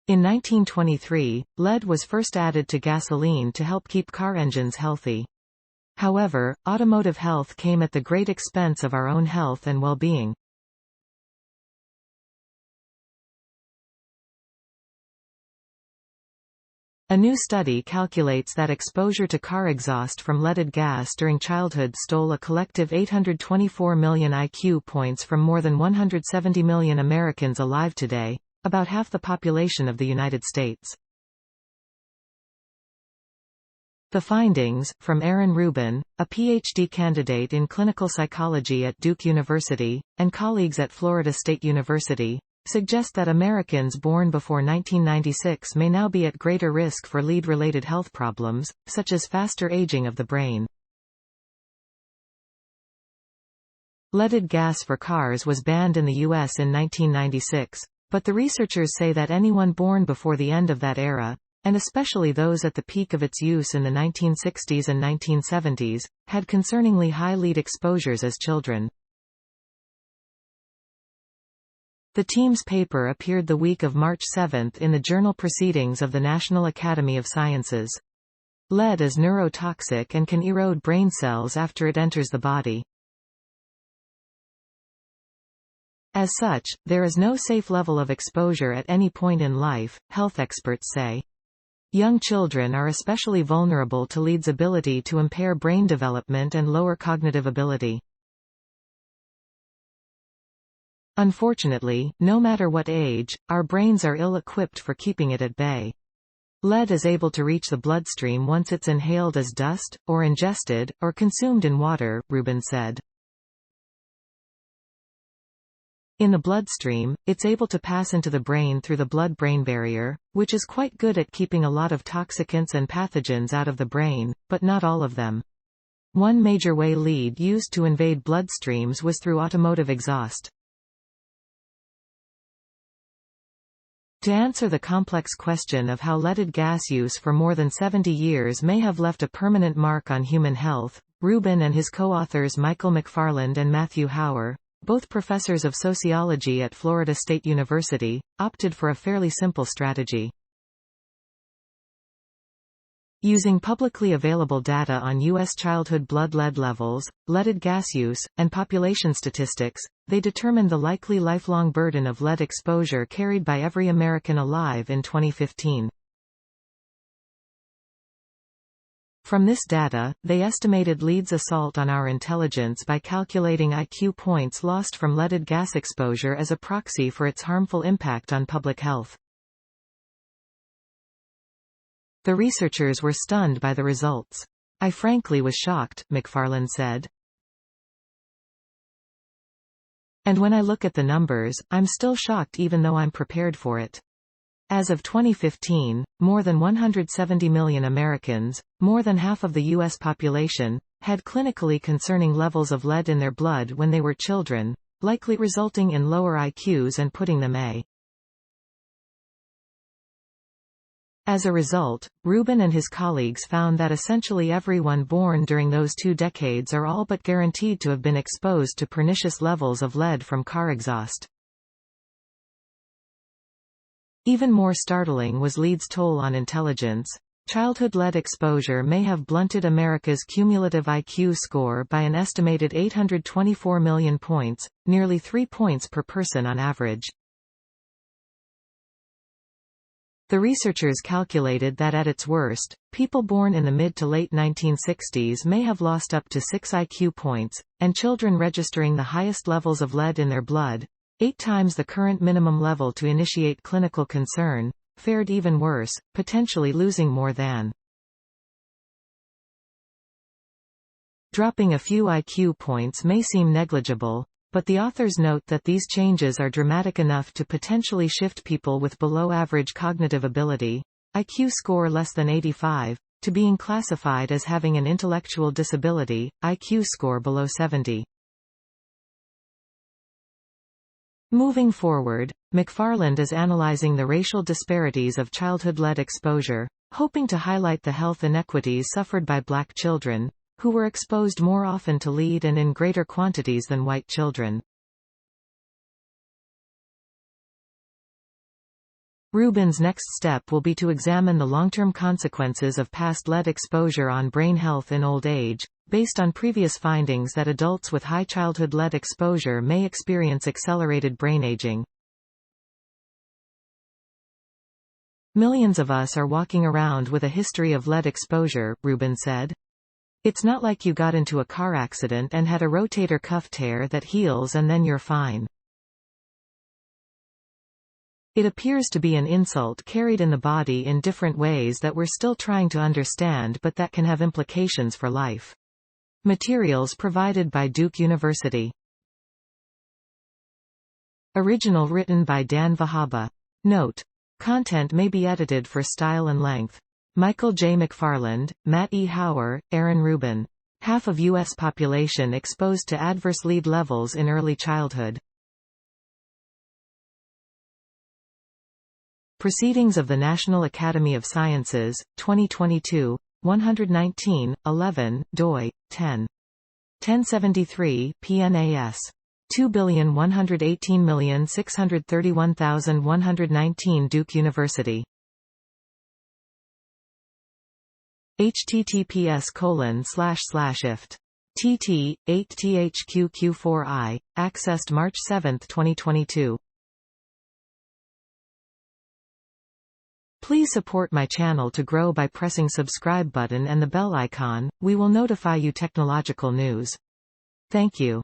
In 1923, lead was first added to gasoline to help keep car engines healthy. However, automotive health came at the great expense of our own health and well-being. A new study calculates that exposure to car exhaust from leaded gas during childhood stole a collective 824 million IQ points from more than 170 million Americans alive today, about half the population of the United States. The findings, from Aaron Reuben, a PhD candidate in clinical psychology at Duke University, and colleagues at Florida State University, suggest that Americans born before 1996 may now be at greater risk for lead-related health problems, such as faster aging of the brain. Leaded gas for cars was banned in the U.S. in 1996, but the researchers say that anyone born before the end of that era, and especially those at the peak of its use in the 1960s and 1970s, had concerningly high lead exposures as children. The team's paper appeared the week of March 7 in the journal Proceedings of the National Academy of Sciences. Lead is neurotoxic and can erode brain cells after it enters the body. As such, there is no safe level of exposure at any point in life, health experts say. Young children are especially vulnerable to lead's ability to impair brain development and lower cognitive ability. Unfortunately, no matter what age, our brains are ill-equipped for keeping it at bay. Lead is able to reach the bloodstream once it's inhaled as dust, or ingested, or consumed in water, Reuben said. In the bloodstream, it's able to pass into the brain through the blood-brain barrier, which is quite good at keeping a lot of toxicants and pathogens out of the brain, but not all of them. One major way lead used to invade bloodstreams was through automotive exhaust. To answer the complex question of how leaded gas use for more than 70 years may have left a permanent mark on human health, Reuben and his co-authors Michael McFarland and Matthew Hauer, both professors of sociology at Florida State University, opted for a fairly simple strategy. Using publicly available data on U.S. childhood blood lead levels, leaded gas use, and population statistics, they determined the likely lifelong burden of lead exposure carried by every American alive in 2015. From this data, they estimated lead's assault on our intelligence by calculating IQ points lost from leaded gas exposure as a proxy for its harmful impact on public health. The researchers were stunned by the results. "I frankly was shocked," McFarland said. "And when I look at the numbers, I'm still shocked even though I'm prepared for it." As of 2015, more than 170 million Americans, more than half of the U.S. population, had clinically concerning levels of lead in their blood when they were children, likely resulting in lower IQs and putting them a. As a result, Reuben and his colleagues found that essentially everyone born during those 2 decades are all but guaranteed to have been exposed to pernicious levels of lead from car exhaust. Even more startling was lead's toll on intelligence. Childhood lead exposure may have blunted America's cumulative IQ score by an estimated 824 million points, nearly 3 points per person on average. The researchers calculated that at its worst, people born in the mid to late 1960s may have lost up to 6 IQ points, and children registering the highest levels of lead in their blood, 8 times the current minimum level to initiate clinical concern, fared even worse, potentially losing more than. Dropping a few IQ points may seem negligible, but the authors note that these changes are dramatic enough to potentially shift people with below-average cognitive ability, IQ score less than 85, to being classified as having an intellectual disability, IQ score below 70. Moving forward, McFarland is analyzing the racial disparities of childhood lead exposure, hoping to highlight the health inequities suffered by black children, who were exposed more often to lead and in greater quantities than white children. Reuben's next step will be to examine the long-term consequences of past lead exposure on brain health in old age, based on previous findings that adults with high childhood lead exposure may experience accelerated brain aging. Millions of us are walking around with a history of lead exposure, Reuben said. It's not like you got into a car accident and had a rotator cuff tear that heals and then you're fine. It appears to be an insult carried in the body in different ways that we're still trying to understand, but that can have implications for life. Materials provided by Duke University. Original written by Dan Vahaba. Note: content may be edited for style and length. Michael J. McFarland, Matt E. Hauer, Aaron Reuben. Half of U.S. population exposed to adverse lead levels in early childhood. Proceedings of the National Academy of Sciences, 2022, 119, 11, doi, 10. 1073, PNAS. 2,118,631,119 Duke University. https://ift. tt. 8thqq4i, accessed March 7, 2022. Please support my channel to grow by pressing subscribe button and the bell icon. We will notify you technological news. Thank you.